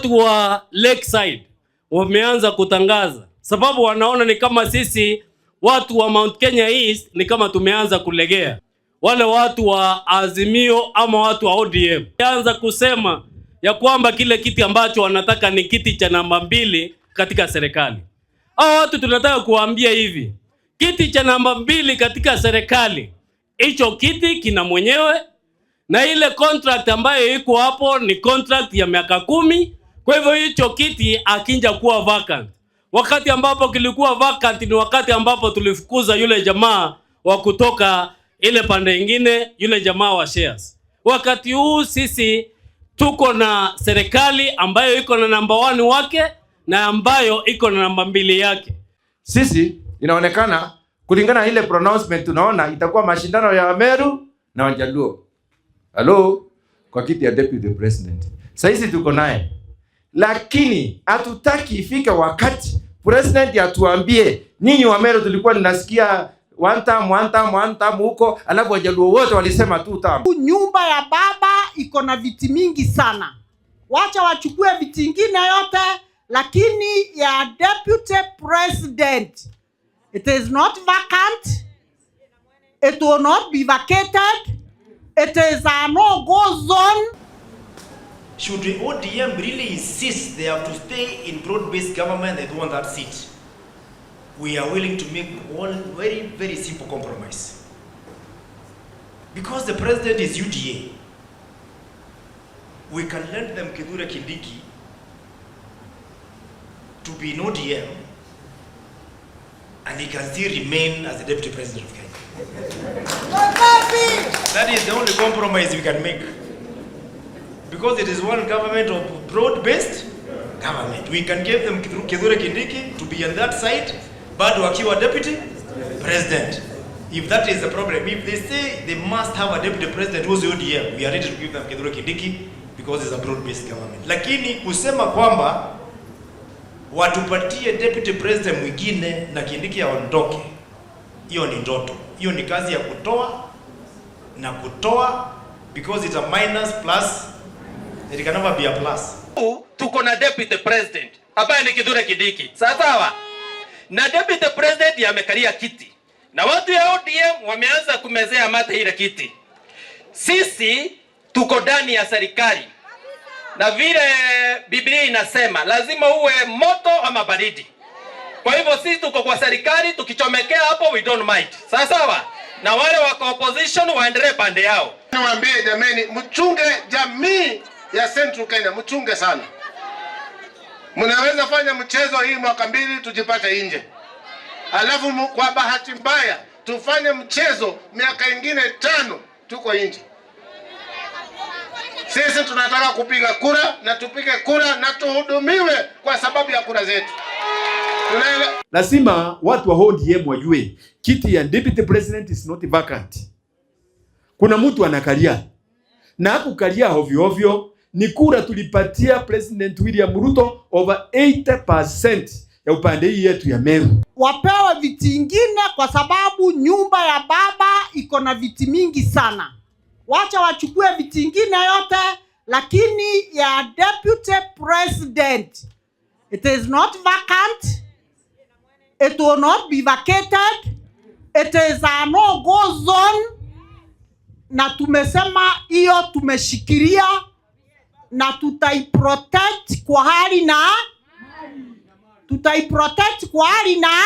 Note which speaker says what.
Speaker 1: watu wa Lakeside wameanza kutangaza, sababu wanaona ni kama sisi watu wa Mount Kenya East ni kama tumeanza kulegea. Wale watu wa Azimio ama watu wa ODM wameanza kusema ya kwamba kile kiti ambacho wanataka ni kiti cha namba 2 katika serikali. Hao watu tunataka kuambia hivi, kiti cha namba 2 katika serikali, hicho kiti kina mwenyewe, na ile contract ambayo iko hapo ni contract ya miaka 10. Kwa hivyo hicho kiti akinja kuwa vacant. Wakati ambapo kilikuwa vacant ni wakati ambapo tulifukuza yule jamaa wa kutoka ile pande nyingine, yule jamaa wa shares. Wakati huu sisi tuko na serikali ambayo iko na namba 1 wake na ambayo iko na namba 2 yake.
Speaker 2: Sisi inaonekana kulingana na ile pronouncement tunaona itakuwa mashindano ya Meru na Wajaluo. Hello, kwa kiti ya deputy president. Sasa tuko naye. Lakini hatutaki ifike wakati president atuambie ninyi wa Meru tulikuwa ninasikia one time huko, alafu Wajaluo wote walisema 2 term.
Speaker 3: Nyumba ya baba iko na viti mingi sana. Wacha wachukue viti vingine yote, lakini ya deputy president, it is not vacant. It will not be vacated. It is a no-go zone.
Speaker 4: Should the ODM really insist they have to stay in broad-based government, they don't want that seat, we are willing to make one very, very simple compromise. Because the president is UDA, we can lend them Kithure Kindiki to be in ODM, and he can still remain as the deputy president of Kenya. That is the only compromise we can make. Because it is one government of broad-based government. We can give them Kithure Kindiki to be on that side, but wakiwa deputy president. If that is the problem, if they say they must have a deputy president who's ODM, we are ready to give them Kithure Kindiki because it's a broad-based government. Lakini kusema kwamba watupatie deputy president mwingine na Kindiki aondoke, hiyo ni ndoto. Hiyo ni kazi ya kutoa na kutoa, because it's a minus plus, it can never be a plus.
Speaker 5: Tuko na deputy president hapa ni Kithure Kindiki, sawa? Na deputy president yamekalia kiti na watu ya ODM wameanza kumezea mate ile kiti. Sisi tuko ndani ya serikali, na vile Biblia inasema lazima uwe moto ama baridi. Kwa hivyo sisi tuko kwa serikali, tukichomekea hapo we don't mind. Sawa? Na wale wako opposition waendelee pande yao.
Speaker 6: Niwaambie jameni, mchunge jamii ya Central Kenya, mchunge sana. Mnaweza fanya mchezo hii mwaka 2 tujipate nje. Alafu kwa bahati mbaya tufanye mchezo miaka ingine 5 tuko nje. Sisi tunataka kupiga kura na tupige kura na tuhudumiwe kwa sababu ya kura zetu.
Speaker 2: Lazima watu wa ODM wajue kiti ya deputy president is not vacant. Kuna mtu anakalia. Na hakukalia ovyo ovyo, ni kura tulipatia President William Ruto over 80% ya upande hii yetu ya Meru.
Speaker 3: Wapewe viti vingine kwa sababu nyumba ya baba iko na viti mingi sana. Wacha wachukue viti vingine yote, lakini ya deputy president, it is not vacant. It will not be vacated. It is a no-go zone. Na tumesema hiyo tumeshikilia na tutaiprotect kwa hali na